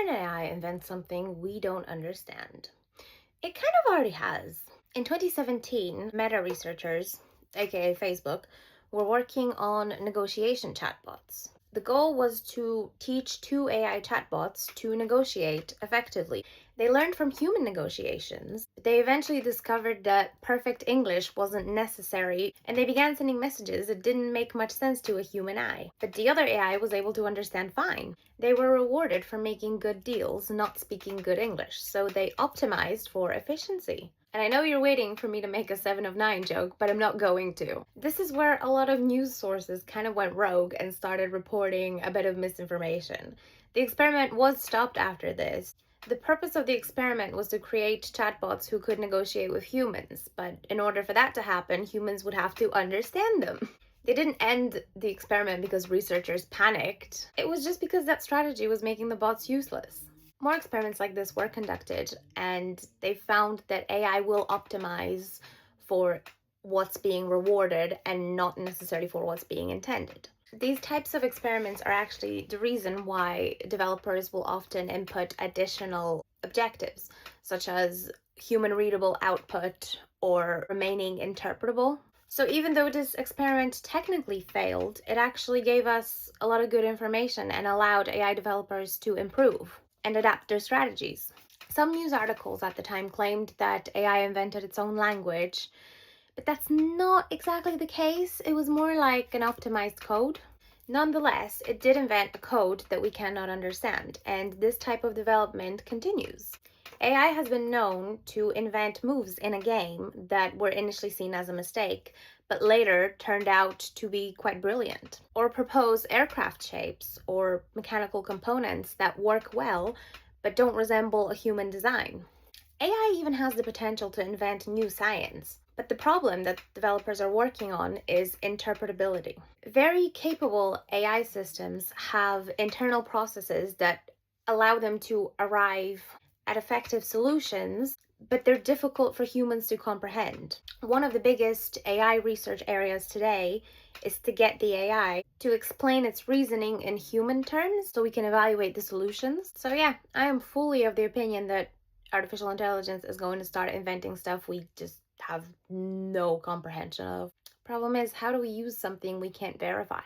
an AI invent something we don't understand? It kind of already has. In 2017, Meta researchers, aka Facebook, were working on negotiation chatbots. The goal was to teach two AI chatbots to negotiate effectively. They learned from human negotiations. They eventually discovered that perfect English wasn't necessary, and they began sending messages that didn't make much sense to a human eye. But the other AI was able to understand fine. They were rewarded for making good deals, not speaking good English, so they optimized for efficiency. And I know you're waiting for me to make a 7 of 9 joke, but I'm not going to. This is where a lot of news sources kind of went rogue and started reporting a bit of misinformation. The experiment was stopped after this. The purpose of the experiment was to create chatbots who could negotiate with humans, but in order for that to happen, humans would have to understand them. They didn't end the experiment because researchers panicked. It was just because that strategy was making the bots useless. More experiments like this were conducted, and they found that AI will optimize for what's being rewarded and not necessarily for what's being intended. These types of experiments are actually the reason why developers will often input additional objectives, such as human readable output or remaining interpretable. So even though this experiment technically failed, it actually gave us a lot of good information and allowed AI developers to improve and adapt their strategies. Some news articles at the time claimed that AI invented its own language, but that's not exactly the case. It was more like an optimized code. Nonetheless, it did invent a code that we cannot understand, and this type of development continues. AI has been known to invent moves in a game that were initially seen as a mistake, but later turned out to be quite brilliant, or propose aircraft shapes or mechanical components that work well but don't resemble a human design. AI even has the potential to invent new science, but the problem that developers are working on is interpretability. Very capable AI systems have internal processes that allow them to arrive at effective solutions, but they're difficult for humans to comprehend. One of the biggest AI research areas today is to get the AI to explain its reasoning in human terms so we can evaluate the solutions. So, yeah, I am fully of the opinion that artificial intelligence is going to start inventing stuff we just have no comprehension of. Problem is, how do we use something we can't verify?